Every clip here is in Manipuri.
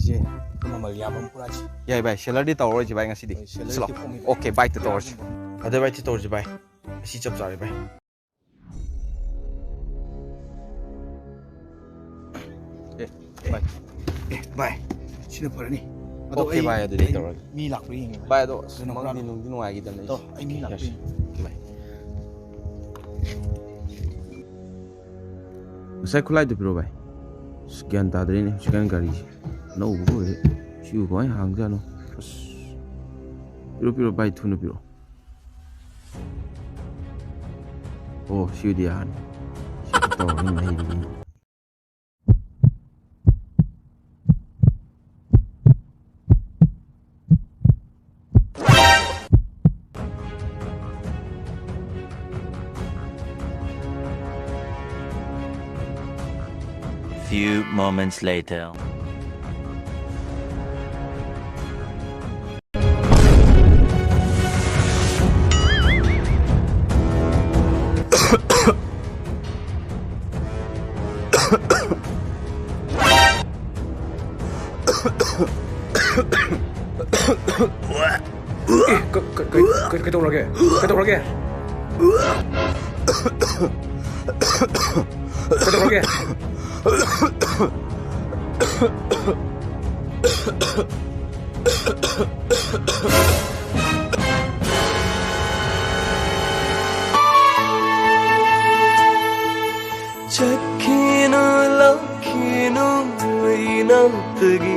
ꯒꯥꯔꯤꯁꯦ ꯃꯃꯜ ꯌꯥꯝꯕ ꯑꯃ ꯄꯨꯔꯥꯁꯤ ꯌꯥꯏ ꯚꯥꯏ ꯁꯦꯂꯔꯗꯤ ꯇꯧꯔꯔꯣꯏꯁꯤ ꯚꯥꯏ ꯉꯁꯤꯗꯤ ꯑꯣꯀꯦ ꯕꯥꯏꯛꯇ ꯇꯧꯔꯁꯤ ꯑꯗꯩ ꯕꯥꯏꯛꯇ ꯇꯧꯔꯁꯤ ꯚꯥꯏ ꯑꯁꯤ ꯆꯞ ꯆꯥꯔꯦ ꯚꯥꯏ ꯚꯥꯏ ꯁꯤꯅ ꯐꯔꯅꯤ ꯑꯣꯀꯦ ꯚꯥꯏ ꯑꯗꯨꯗꯤ ꯇꯧꯔꯒꯦ ꯃꯤ ꯂꯥꯛꯄ꯭ꯔꯥ ꯌꯦꯡꯉꯦ ꯚꯥꯏ ꯑꯗꯣ ꯃꯪꯗꯤ ꯅꯨꯡꯗꯤ ꯅꯨꯡꯉꯥꯏꯈꯤꯗꯕꯅꯦ ꯑꯩ ꯃꯤ ꯂꯥꯛꯄ꯭ꯔꯥ ꯌꯦꯡꯉꯦ ꯚꯥꯏ ꯉꯁꯥꯏ ꯈꯨꯠꯂꯥꯏꯗꯨ ꯄꯤꯔꯣ ꯚꯥꯏ ꯑꯁ ꯒ꯭ꯌꯥꯟ ꯇꯥꯗ꯭ꯔꯦꯅꯦ ꯍꯧꯖꯤꯛꯀꯥꯟ ꯒꯥꯔꯤꯁꯦ ꯑꯅꯧꯕ ꯑꯣꯏꯔꯦ ꯁꯤꯕꯨ ꯀꯃꯥꯏꯅ ꯍꯥꯡꯖꯥꯠꯅꯣ ꯑꯁ ꯄꯤꯔꯣ ꯚꯥꯏ ꯊꯨꯅ ꯄꯤꯔꯣ ꯑꯣ ꯁꯤꯗꯤ ꯌꯥꯔꯅꯤ ꯁꯤ ꯇꯧꯔꯅꯤ ꯃꯍꯩꯗꯤ Few moments later. Kaitorage. Chakino lakino inantagi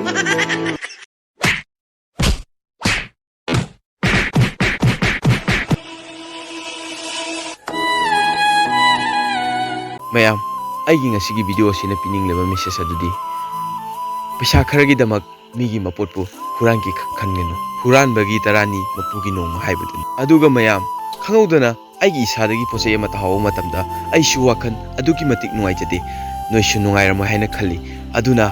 ꯃꯌꯥꯝ ꯑꯩꯒꯤ ꯉꯁꯤꯒꯤ ꯚꯤꯗꯤꯑꯣ ꯑꯁꯤꯅ ꯄꯤꯅꯤꯡꯂꯤꯕ ꯃꯦꯁꯦꯖ ꯑꯗꯨꯗꯤ ꯄꯩꯁꯥ ꯈꯔꯒꯤꯗꯃꯛ ꯃꯤꯒꯤ ꯃꯄꯣꯠꯄꯨ ꯍꯨꯔꯥꯟꯒꯦ ꯈꯟꯒꯅꯨ ꯍꯨꯔꯥꯟꯕꯒꯤ ꯇꯔꯥꯅꯤ ꯃꯄꯨꯒꯤ ꯅꯣꯡꯃ ꯍꯥꯏꯕꯗꯨꯅꯤ ꯑꯗꯨꯒ ꯃꯌꯥꯝ ꯈꯪꯍꯧꯗꯅ ꯑꯩꯒꯤ ꯏꯁꯥꯗꯒꯤ ꯄꯣꯠꯆꯩ ꯑꯃ ꯇꯥꯍꯧꯕ ꯃꯇꯝꯗ ꯑꯩꯁꯨ ꯋꯥꯈꯜ ꯑꯗꯨꯛꯀꯤ ꯃꯇꯤꯛ ꯅꯨꯡꯉꯥꯏꯖꯗꯦ ꯅꯣꯏꯁꯨ ꯅꯨꯡꯉꯥꯏꯔꯝꯃꯣꯏ ꯍꯥꯏꯅ ꯈꯜꯂꯤ ꯑꯗꯨꯅ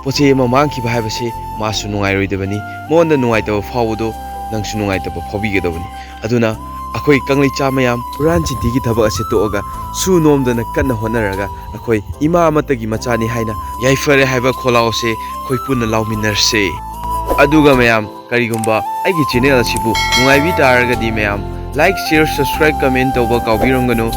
ꯄꯣꯠꯆꯩ ꯑꯃ ꯃꯥꯡꯈꯤꯕ ꯍꯥꯏꯕꯁꯤ ꯃꯥꯁꯨ ꯅꯨꯡꯉꯥꯏꯔꯣꯏꯗꯕꯅꯤ ꯃꯉꯣꯟꯗ ꯅꯨꯡꯉꯥꯏꯇꯕ ꯐꯥꯎꯕꯗꯣ ꯅꯪꯁꯨ ꯅꯨꯡꯉꯥꯏꯇꯕ ꯐꯥꯎꯕꯤꯒꯗꯕꯅꯤ ꯑꯗꯨꯅ ꯑꯩꯈꯣꯏ ꯀꯪꯂꯩꯆꯥ ꯃꯌꯥꯝ ꯍꯨꯔꯥꯟ ꯆꯤꯟꯊꯤꯒꯤ ꯊꯕꯛ ꯑꯁꯤ ꯇꯣꯛꯑꯒ ꯁꯨ ꯅꯣꯝꯗꯅ ꯀꯟꯅ ꯍꯣꯠꯅꯔꯒ ꯑꯩꯈꯣꯏ ꯏꯃꯥ ꯑꯃꯠꯇꯒꯤ ꯃꯆꯥꯅꯤ ꯍꯥꯏꯅ ꯌꯥꯏꯐꯔꯦ ꯍꯥꯏꯕ ꯈꯣꯜꯂꯥꯎ ꯑꯁꯤ ꯑꯩꯈꯣꯏ ꯄꯨꯟꯅ ꯂꯥꯎꯃꯤꯟꯅꯔꯁꯦ ꯑꯗꯨꯒ ꯃꯌꯥꯝ ꯀꯔꯤꯒꯨꯝꯕ ꯑꯩꯒꯤ ꯆꯦꯅꯦꯜ ꯑꯁꯤꯕꯨ ꯅꯨꯡꯉꯥꯏꯕꯤ ꯇꯥꯔꯒꯗꯤ ꯃꯌꯥꯝ ꯂꯥꯏꯛ ꯁꯤꯌꯔ ꯁꯕꯁꯀ꯭ꯔꯥꯏꯕ ꯀꯃꯦꯟ ꯇꯧꯕ ꯀꯥꯎꯕꯤꯔꯝꯒꯅꯨ